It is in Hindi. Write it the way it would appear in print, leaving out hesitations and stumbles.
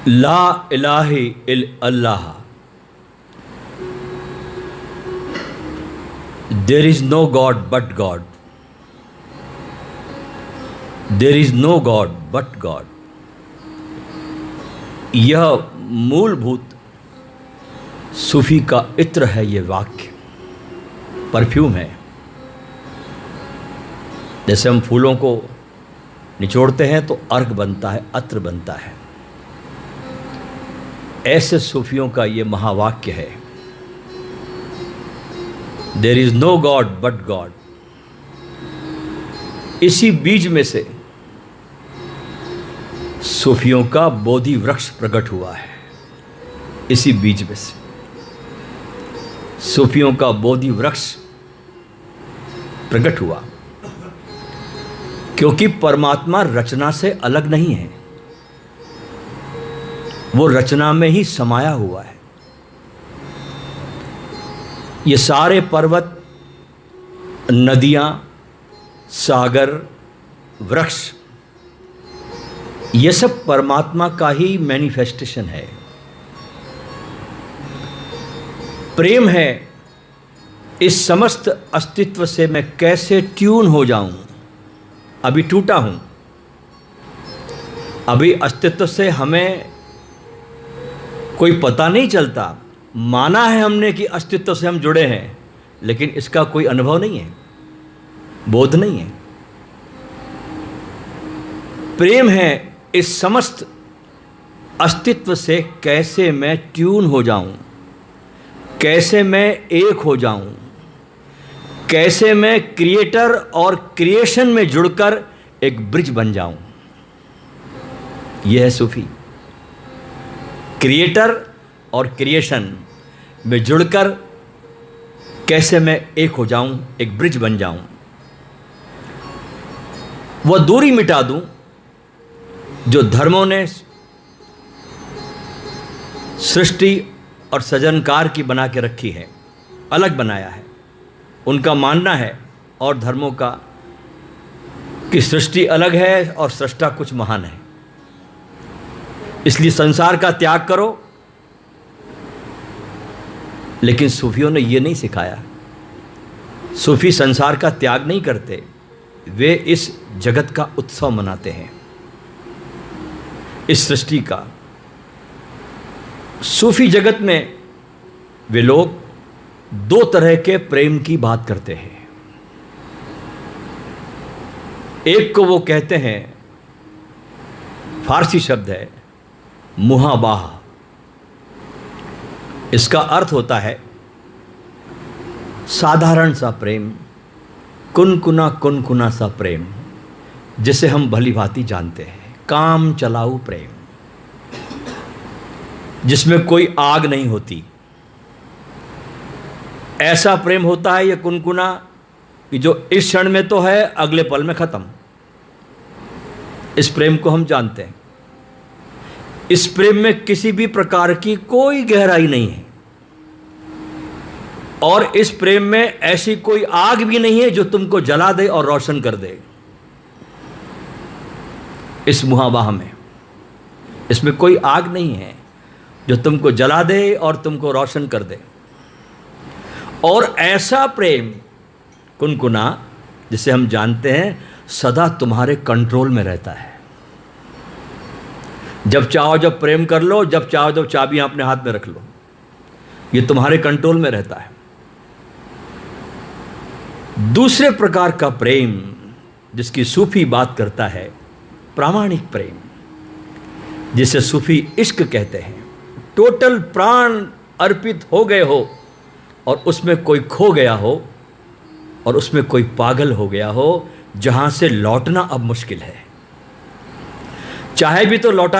ला इलाहा इल्लल्लाह, there is no God but God, there is no God but God. यह मूलभूत सूफी का इत्र है। ये वाक्य परफ्यूम है। जैसे हम फूलों को निचोड़ते हैं तो अर्क बनता है, अत्र बनता है, ऐसे सूफियों का ये महावाक्य है, there is no God but God. इसी बीज में से सूफियों का बोधि वृक्ष प्रकट हुआ है। इसी बीज में से सूफियों का बोधि वृक्ष प्रकट हुआ, क्योंकि परमात्मा रचना से अलग नहीं है, वो रचना में ही समाया हुआ है। ये सारे पर्वत, नदियां, सागर, वृक्ष, ये सब परमात्मा का ही मैनिफेस्टेशन है। प्रेम है, इस समस्त अस्तित्व से मैं कैसे ट्यून हो जाऊं। अभी टूटा हूं, अभी अस्तित्व से हमें कोई पता नहीं चलता। माना है हमने कि अस्तित्व से हम जुड़े हैं, लेकिन इसका कोई अनुभव नहीं है, बोध नहीं है। प्रेम है, इस समस्त अस्तित्व से कैसे मैं ट्यून हो जाऊं, कैसे मैं एक हो जाऊं, कैसे मैं क्रिएटर और क्रिएशन में जुड़कर एक ब्रिज बन जाऊं। यह है सूफी। क्रिएटर और क्रिएशन में जुड़कर कैसे मैं एक हो जाऊं, एक ब्रिज बन जाऊं, वह दूरी मिटा दूं जो धर्मों ने सृष्टि और सृजनकार की बना के रखी है, अलग बनाया है। उनका मानना है और धर्मों का कि सृष्टि अलग है और सृष्टा कुछ महान है, इसलिए संसार का त्याग करो। लेकिन सूफियों ने यह नहीं सिखाया। सूफी संसार का त्याग नहीं करते, वे इस जगत का उत्सव मनाते हैं, इस सृष्टि का। सूफी जगत में वे लोग दो तरह के प्रेम की बात करते हैं। एक को वो कहते हैं, फारसी शब्द है मुहाबाह। इसका अर्थ होता है साधारण सा प्रेम, कुनकुना सा प्रेम, जिसे हम भली भांति जानते हैं। काम चलाऊ प्रेम, जिसमें कोई आग नहीं होती। ऐसा प्रेम होता है ये कुनकुना कि जो इस क्षण में तो है, अगले पल में खत्म। इस प्रेम को हम जानते हैं। इस प्रेम में किसी भी प्रकार की कोई गहराई नहीं है, और इस प्रेम में ऐसी कोई आग भी नहीं है जो तुमको जला दे और रोशन कर दे। इस मुहाबाह में, इसमें कोई आग नहीं है जो तुमको जला दे और तुमको रोशन कर दे। और ऐसा प्रेम कुनकुना, जिसे हम जानते हैं, सदा तुम्हारे कंट्रोल में रहता है। जब चाहो जब प्रेम कर लो, जब चाहो जब चाबियां अपने हाथ में रख लो, ये तुम्हारे कंट्रोल में रहता है। दूसरे प्रकार का प्रेम जिसकी सूफी बात करता है, प्रामाणिक प्रेम, जिसे सूफी इश्क कहते हैं। टोटल प्राण अर्पित हो गए हो और उसमें कोई खो गया हो और उसमें कोई पागल हो गया हो, जहां से लौटना अब मुश्किल है। चाहे भी तो लौटा